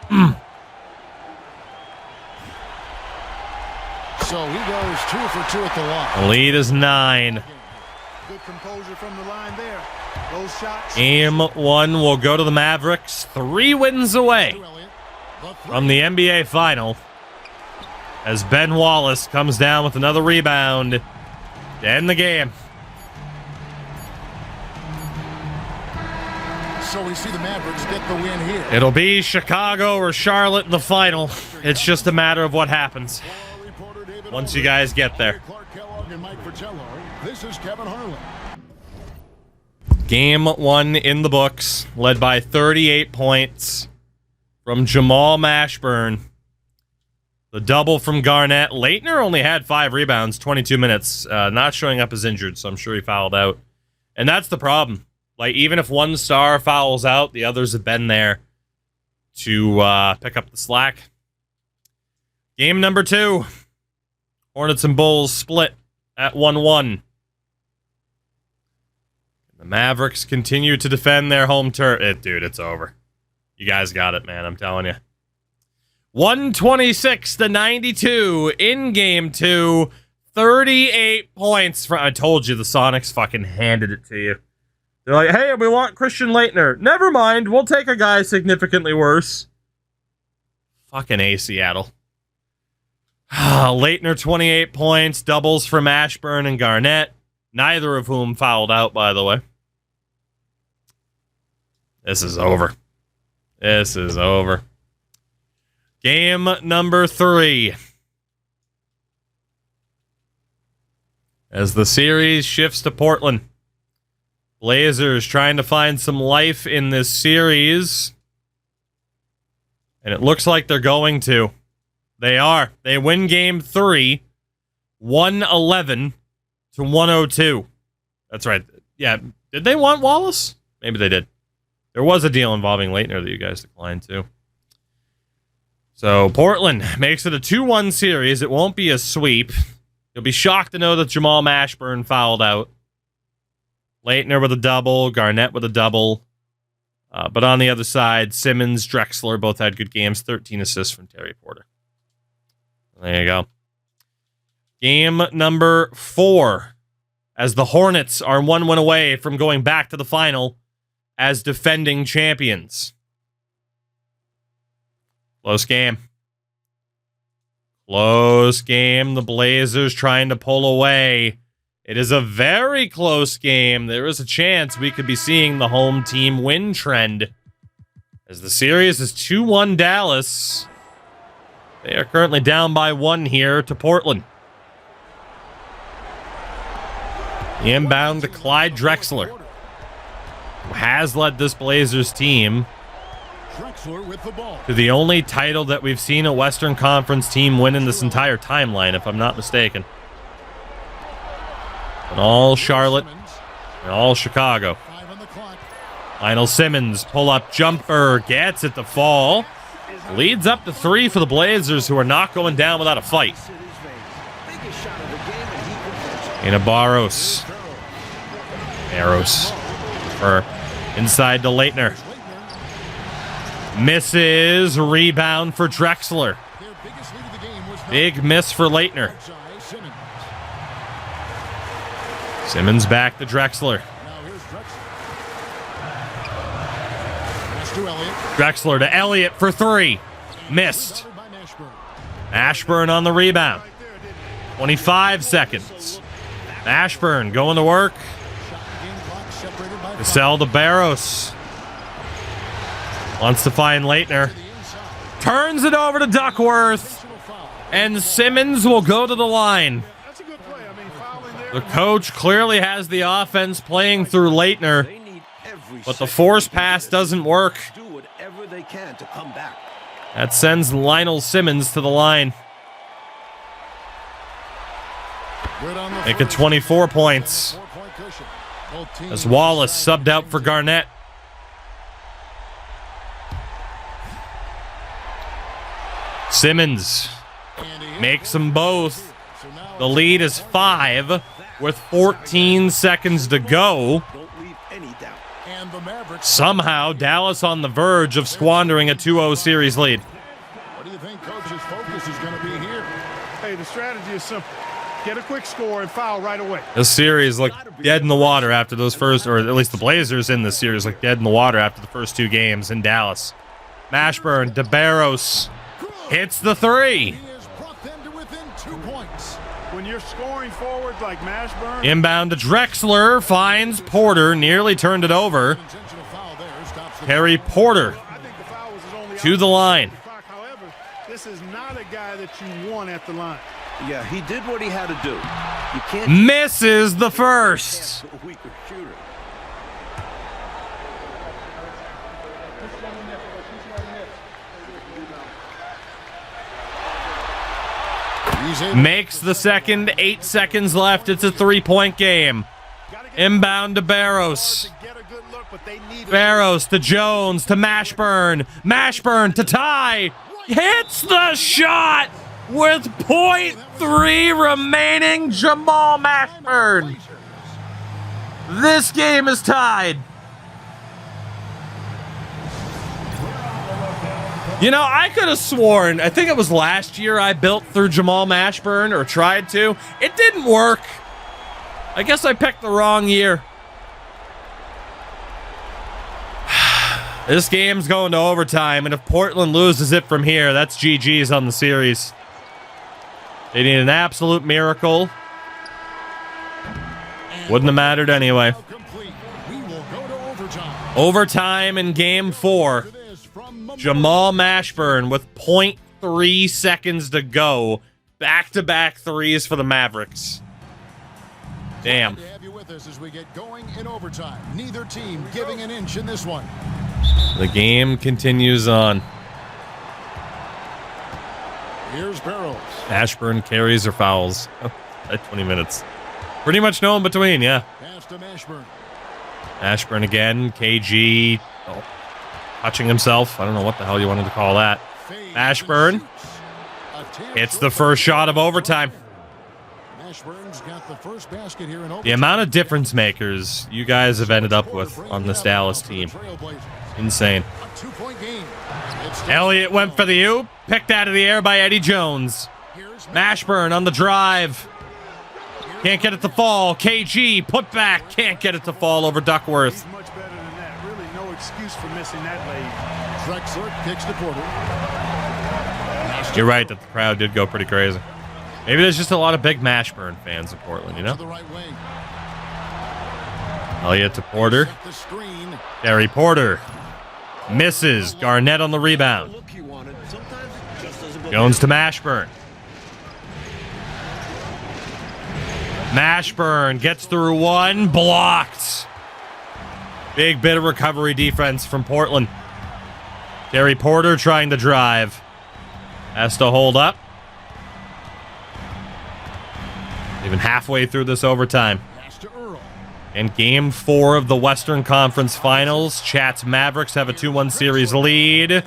So he goes 2 for 2 at the line. The lead is 9. Good composure from the line there. Those shots. Game 1 will go to the Mavericks. 3 wins away Elliott, the three. from the NBA final. As Ben Wallace comes down with another rebound to end the game. So we see the Mavericks get the win here. It'll be Chicago or Charlotte in the final. It's just a matter of what happens Reporter David once Olson, you guys get there. Clark Kellogg and Mike Fratello. This is Kevin Harlan. Game 1 in the books, led by 38 points from Jamal Mashburn. The double from Garnett. Leitner only had 5 rebounds, 22 minutes. Not showing up as injured, so I'm sure he fouled out. And that's the problem. Like, even if one star fouls out, the others have been there to pick up the slack. Game number 2. Hornets and Bulls split at 1-1. The Mavericks continue to defend their home turf. Dude, it's over. You guys got it, man. I'm telling you. 126-92 in game 2. 38 points from. I told you the Sonics fucking handed it to you. They're like, hey, we want Christian Leitner. Never mind. We'll take a guy significantly worse. Fucking A, Seattle. Leitner, 28 points. Doubles from Ashburn and Garnett. Neither of whom fouled out, by the way. This is over. This is over. Game number 3. As the series shifts to Portland. Blazers trying to find some life in this series. And it looks like they're going to. They are. They win game 3, 111-102. That's right. Yeah. Did they want Wallace? Maybe they did. There was a deal involving Leitner that you guys declined too. So Portland makes it a 2-1 series. It won't be a sweep. You'll be shocked to know that Jamal Mashburn fouled out. Leitner with a double, Garnett with a double. But on the other side, Simmons, Drexler both had good games. 13 assists from Terry Porter. There you go. Game number 4. As the Hornets are 1 win away from going back to the final as defending champions. Close game. Close game. The Blazers trying to pull away. It is a very close game. There is a chance we could be seeing the home team win trend. As the series is 2-1 Dallas. They are currently down by 1 here to Portland. The inbound to Clyde Drexler, who has led this Blazers team to the only title that we've seen a Western Conference team win in this entire timeline, if I'm not mistaken. And all Charlotte and all Chicago. Lionel Simmons, pull-up jumper, gets it to fall. Leads up to 3 for the Blazers, who are not going down without a fight. Barros. Inside to Leitner. Misses. Rebound for Drexler. Big miss for Leitner. Simmons back to Drexler. Drexler to Elliott for 3. Missed. Ashburn on the rebound. 25 seconds. Ashburn going to work. Cassell to Barros. Wants to find Leitner. Turns it over to Duckworth. And Simmons will go to the line. The coach clearly has the offense playing through Leitner. But the force pass doesn't work. That sends Lionel Simmons to the line. Make it 24 points. As Wallace subbed out for Garnett. Simmons makes them both. The lead is 5 with 14 seconds to go. Somehow, Dallas on the verge of squandering a 2-0 series lead. What do you think coach's focus is going to be here? Hey, the strategy is simple. Get a quick score and foul right away. This series looked dead in the water after those first, or at least the Blazers in this series looked dead in the water after the first 2 games in Dallas. Mashburn, DeBarros hits the 3. When you're scoring forward like Mashburn. Inbound to Drexler, finds Porter, nearly turned it over. Terry Porter to the line. However, this is not a guy that you want at the line. Yeah, he did what he had to do. You can't misses the first. a weaker shooter. Makes the second. 8 seconds left. It's a 3-point game. Inbound to Barros. Barros to Jones to Mashburn. Mashburn to Ty. Hits the shot with .3 remaining. Jamal Mashburn. This game is tied. You know, I could have sworn, I think it was last year I built through Jamal Mashburn, or tried to. It didn't work. I guess I picked the wrong year. This game's going to overtime, and if Portland loses it from here, that's GG's on the series. They need an absolute miracle. Wouldn't have mattered anyway. Overtime in game 4. Jamal Mashburn with .3 seconds to go. Back-to-back threes for the Mavericks. Damn. To have you with us as we get going in overtime. Neither team giving an inch in this one. The game continues on. Here's Barrows. Ashburn carries or fouls. Oh, at 20 minutes. Pretty much no in between, yeah. Pass to Mashburn. Ashburn again. KG touching himself. I don't know what the hell you wanted to call that. Ashburn. It's the first shot of overtime. Mashburn's got the first basket here in overtime. The amount of difference makers you guys have ended up with on this Dallas team. Insane. A 2-point game. Elliott went for the oop. Picked out of the air by Eddie Jones. Mashburn on the drive. Can't get it to fall. KG, put back. Can't get it to fall over Duckworth. He's much better than that. Really no excuse for missing that lead. Drexler kicks to Porter. You're right that the crowd did go pretty crazy. Maybe there's just a lot of big Mashburn fans in Portland, you know? To the right wing. Elliott to Porter. Set the screen. Gary Porter. Misses. Garnett on the rebound. Look you wanted. Sometimes it just doesn't go. Jones to Mashburn. Mashburn gets through one. Blocked. Big bit of recovery defense from Portland. Gary Porter trying to drive. Has to hold up. Even halfway through this overtime. Pass to Earl. In Game 4 of the Western Conference Finals, Chat's Mavericks have a 2-1 series lead.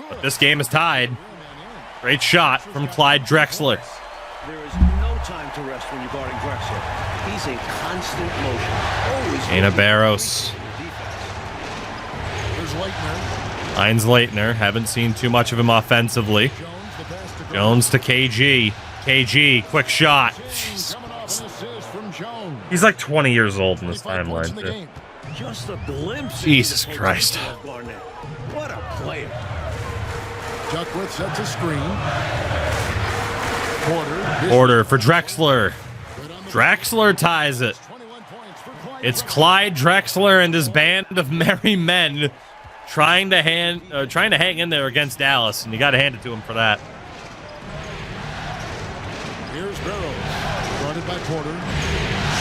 But this game is tied. Great shot from Clyde Drexler. There is no time to rest when you're guarding Drexler. He's in constant motion. Always Dana Barros. There's Leitner. Heinz Leitner. Haven't seen too much of him offensively. Jones, the pass to Jones to KG. KG, quick shot. Coming off an assist from Jones. He's like 20 years old in this 25 points in timeline, the too. game. just a glimpse. Jesus into the Christ. potential of Garnett. What a player. Duckworth sets a screen. Porter. Porter for Drexler. Drexler ties it. 21 points for Clyde. It's Clyde Drexler and his band of merry men trying to hang in there against Dallas, and you got to hand it to him for that. Here's Barrows. Guarded by Porter.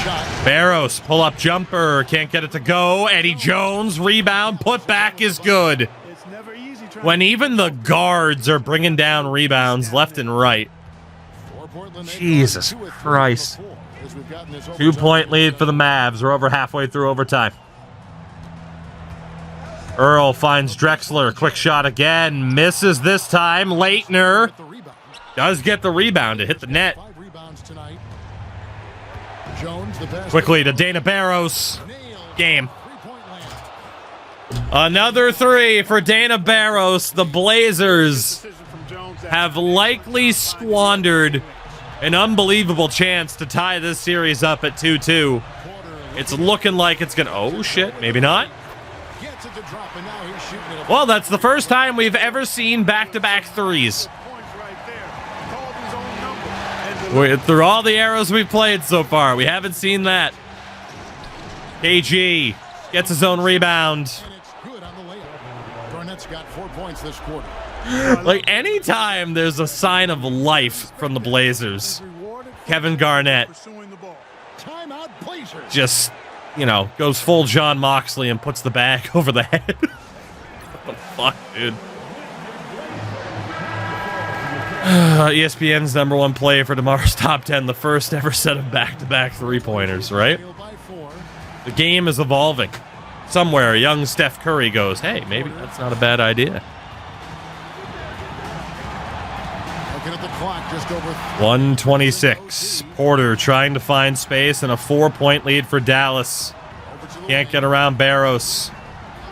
Shot. Barros, pull-up jumper, can't get it to go. Eddie Jones, rebound, put back is good. It's never easy trying When even the guards are bringing down rebounds left and right. For Portland, they've Jesus gone 2 of 3 Christ. before, as we've gotten this 2-point lead for the Mavs. We're over halfway through overtime. Earl finds Drexler. Quick shot again. Misses this time. Leitner The rebound. does get the rebound to hit the net. 5 rebounds tonight. Jones, the best. Quickly to Dana Barros. Nailed. Game. 3-point land. Another 3 for Dana Barros. The Blazers decision from Jones. have likely squandered an unbelievable chance to tie this series up at 2-2. It's looking like it's gonna... Oh, shit. Maybe not. Gets it to drop, and now he's shooting it. Well, that's the first time we've ever seen back-to-back threes. Points right there. Called his own number. And Through all the arrows we've played so far, we haven't seen that. KG gets his own rebound. And it's good on the layup. Garnett's got 4 points this quarter. Like, anytime there's a sign of life from the Blazers, rewarded for Kevin Garnett pursuing the ball. Timeout Blazers. just, goes full John Moxley and puts the bag over the head. What the fuck, dude? ESPN's #1 play for tomorrow's top 10, the first ever set of back-to-back three-pointers, right? Trail by 4. The game is evolving. Somewhere, young Steph Curry goes, hey, maybe that's not a bad idea. Looking at the clock, just over 126. Porter trying to find space and a 4-point lead for Dallas. over to the Can't line. get around Barros.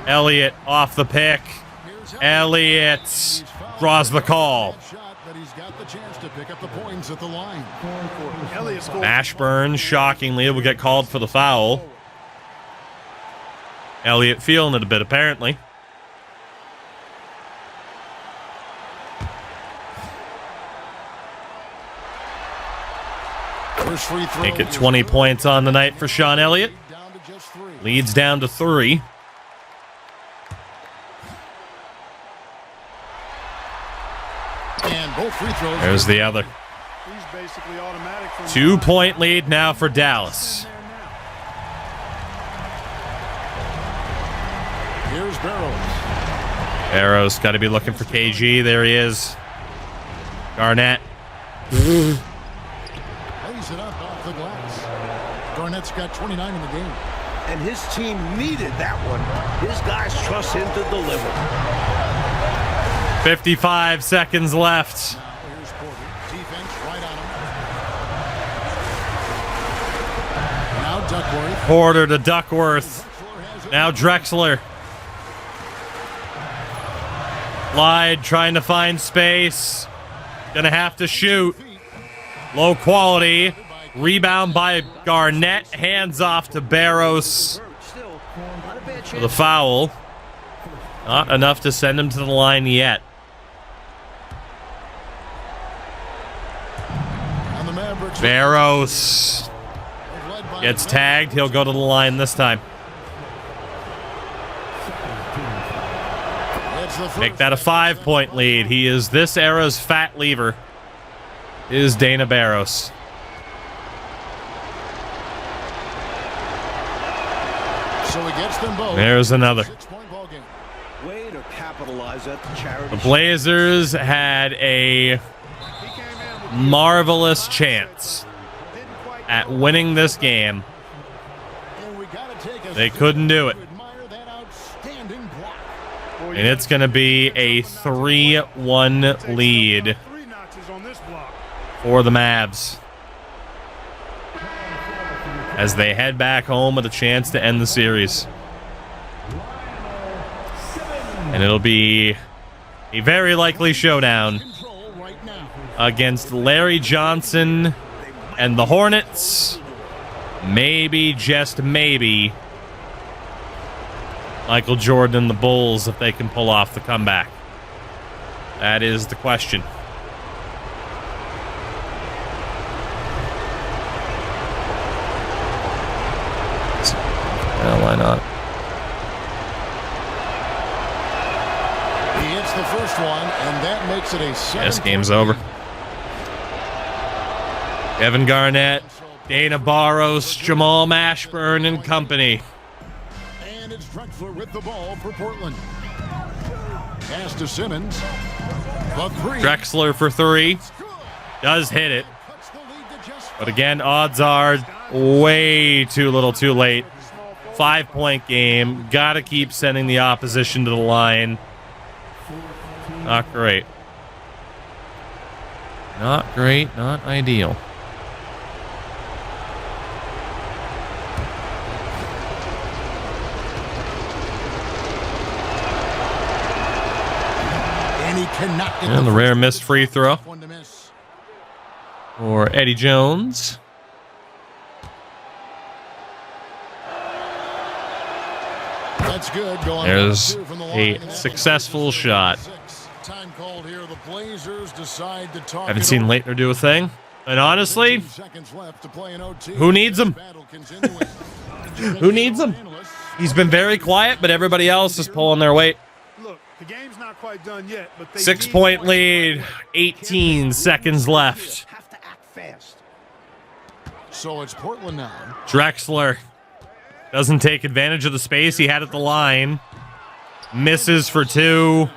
Elliott off the pick. Here's Elliott draws the call. Shot, but he's got the chance to pick up the points at the line. Elliott scored. Ashburn, shockingly, will get called for the foul. Elliott feeling it a bit, apparently. First free throw. Make it 20 points on the night for Sean Elliott. Down to just 3. Leads down to 3. And both free throws. There's the other. He's basically automatic from 2-point lead now for Dallas. Here's Barrows. Barros got to be looking for KG. There he is. Garnett Lays it up off the glass. Garnett's got 29 in the game. And his team needed that one. His guys trust him to deliver. 55 seconds left. Now here's Porter. Defense right on him. Now Duckworth. Porter to Duckworth. Now Drexler. Clyde trying to find space. Gonna have to shoot. Low quality. Rebound by Garnett. Hands off to Barros for the foul. Not enough to send him to the line yet. And the Mavericks. Barros gets tagged. He'll go to the line this time. Make that a 5-point lead. He is this era's fat lever. Is Dana Barros. So he gets them both. There's another. 6-point ball game. Way to capitalize at the charity. The Blazers had a marvelous chance at winning this game. And we gotta take a They couldn't do it. to admire that outstanding block. And it's going to be a 3-1 lead 3 notches on this block. for the Mavs as they head back home with a chance to end the series. And it'll be a very likely showdown Control right now. against Larry Johnson and the Hornets. Maybe, just maybe, Michael Jordan and the Bulls if they can pull off the comeback. That is the question. Well, why not? He hits the first one, and that makes it a 7. This game's over. Kevin Garnett, Dana Barros, Jamal Mashburn, and company. And it's Drexler with the ball for Portland. Pass to Simmons. The 3. Drexler for 3. Does hit it. Cuts the lead to just But again, odds are way too little too late. 5-point game. Gotta keep sending the opposition to the line. Not great. Not great, not ideal. And he cannot get And the rare first missed free throw one to miss. for Eddie Jones. That's good. Going There's 1-2 from the line. a successful shot. Time called here. The Blazers decide to talk. Haven't seen Leitner do a thing. And honestly, 15 seconds left to play in OT. who needs him? Battle continuing. Who needs him? He's been very quiet, but everybody else is pulling their weight. Look, the game's not quite done yet, but they 6-point need lead, 18 seconds left. Have to act fast. So it's Portland now. Drexler doesn't take advantage of the space he had at the line. Misses for 2.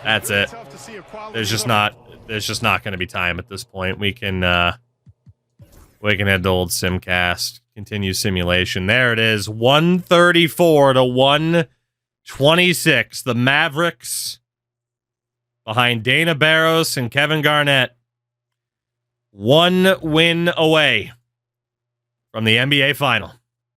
That's it. tough to see a quality There's just level. not going to be time at this point. We can head to old Simcast. Continue simulation. There it is. 134 to 126. The Mavericks behind Dana Barros and Kevin Garnett. 1 win away from the NBA final.